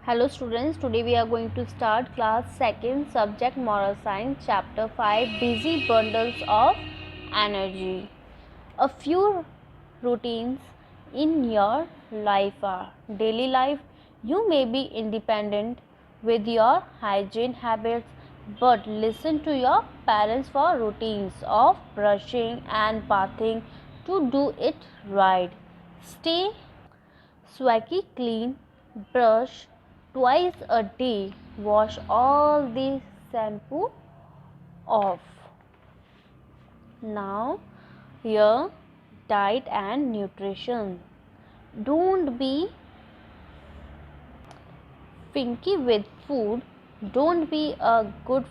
Hello students, today we are going to start class 2nd subject moral science chapter 5 busy bundles of energy. A few routines in your life are daily life. You may be independent with your hygiene habits, but listen to your parents for routines of brushing and bathing to do it right. Stay squeaky clean, brush twice a day, wash all the shampoo off. Now, here diet and nutrition. Don't be finky with food. Don't be a food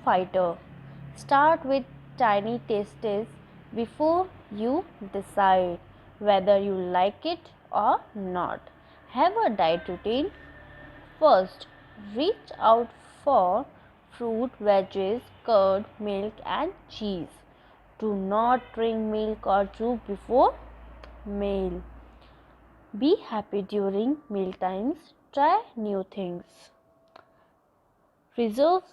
fighter. Start with tiny tastes before you decide whether you like it or not. Have a diet routine. First, reach out for fruit, veggies, curd, milk, and cheese. Do not drink milk or juice before meal. Be happy during meal times. Try new things. Reserve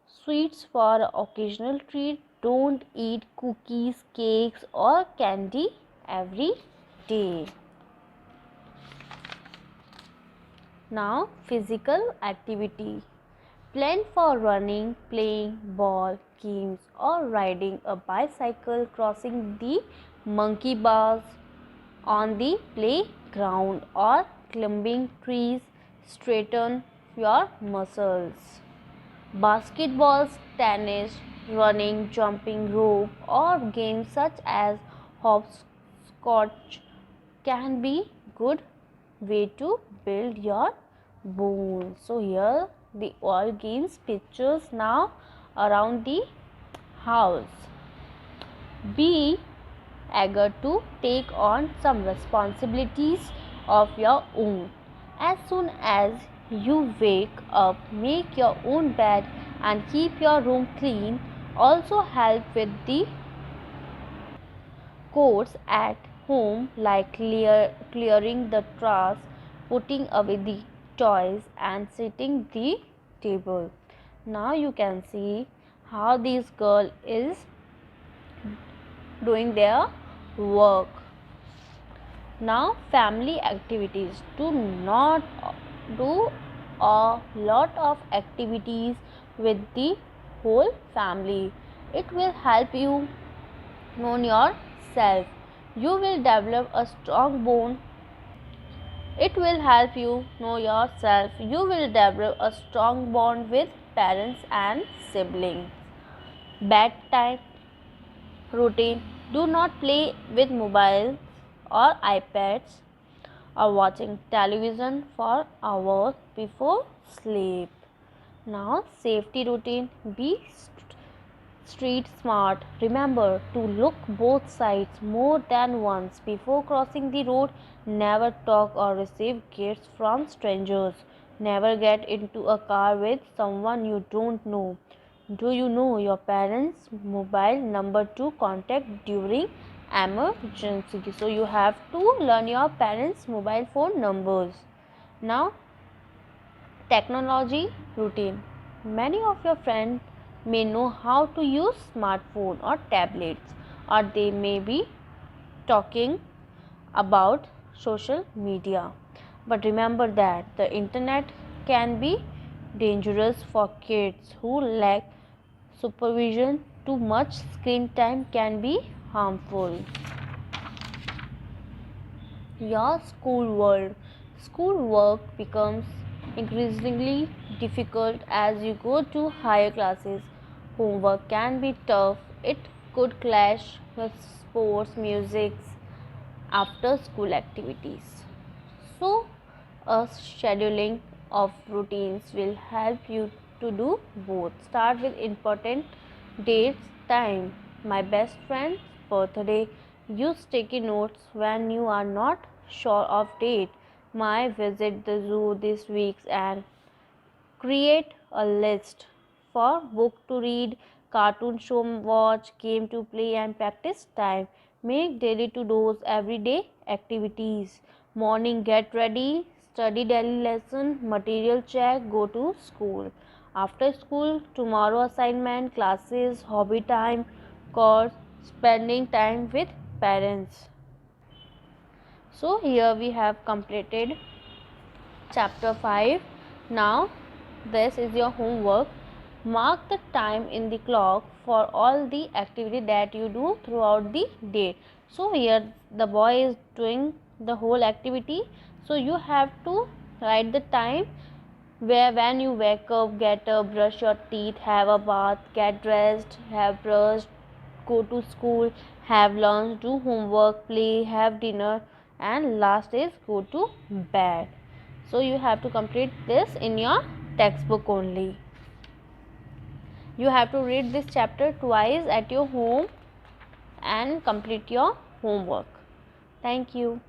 sweets for occasional treat. Don't eat cookies, cakes, or candy every day. Now, physical activity. Plan for running, playing ball, games, or riding a bicycle, crossing the monkey bars on the playground, or climbing trees. Straighten your muscles. Basketball, tennis, running, jumping rope, or games such as hopscotch can be good way to build your bones. So here the all games pictures now around the house. Be eager to take on some responsibilities of your own. As soon as you wake up, make your own bed and keep your room clean. Also help with the chores at home like clearing the trash, putting away the toys, and setting the table. Now you can see how this girl is doing their work. Now, family activities. Do not do a lot of activities with the whole family. It will help you know yourself. You will develop a strong bond. It will help you know yourself. You will develop a strong bond with parents and siblings. Bedtime routine. Do not play with mobiles or iPads or watching television for hours before sleep. Now, safety routine. Be street smart. Remember to look both sides more than once before crossing the road. Never talk or receive gifts from strangers. Never get into a car with someone you don't know. Do you know your parents' mobile number to contact during emergency? So you have to learn your parents' mobile phone numbers. Now, technology routine. Many of your friends may know how to use smartphone or tablets, or they may be talking about social media. But remember that the internet can be dangerous for kids who lack supervision. Too much screen time can be harmful. Your school world. School work becomes increasingly difficult as you go to higher classes. Homework can be tough. It could clash with sports, music, after school activities. So, a scheduling of routines will help you to do both. Start with important dates, time. My best friend's birthday. Use sticky notes when you are not sure of date. My visit the zoo this week, and create a list for book to read, cartoon show watch, game to play, and practice time. Make daily to dos everyday activities. Morning get ready, study daily lesson, material check, go to school. After school, tomorrow assignment, classes, hobby time, course, spending time with parents. So here we have completed chapter 5. Now this is your homework. Mark the time in the clock for all the activity that you do throughout the day. So here the boy is doing the whole activity, so you have to write the time where when you wake up, get up, brush your teeth, have a bath, get dressed, have brushed, go to school, have lunch, do homework, play, have dinner, and last is go to bed. So you have to complete this in your textbook only. You have to read this chapter twice at your home and complete your homework. Thank you.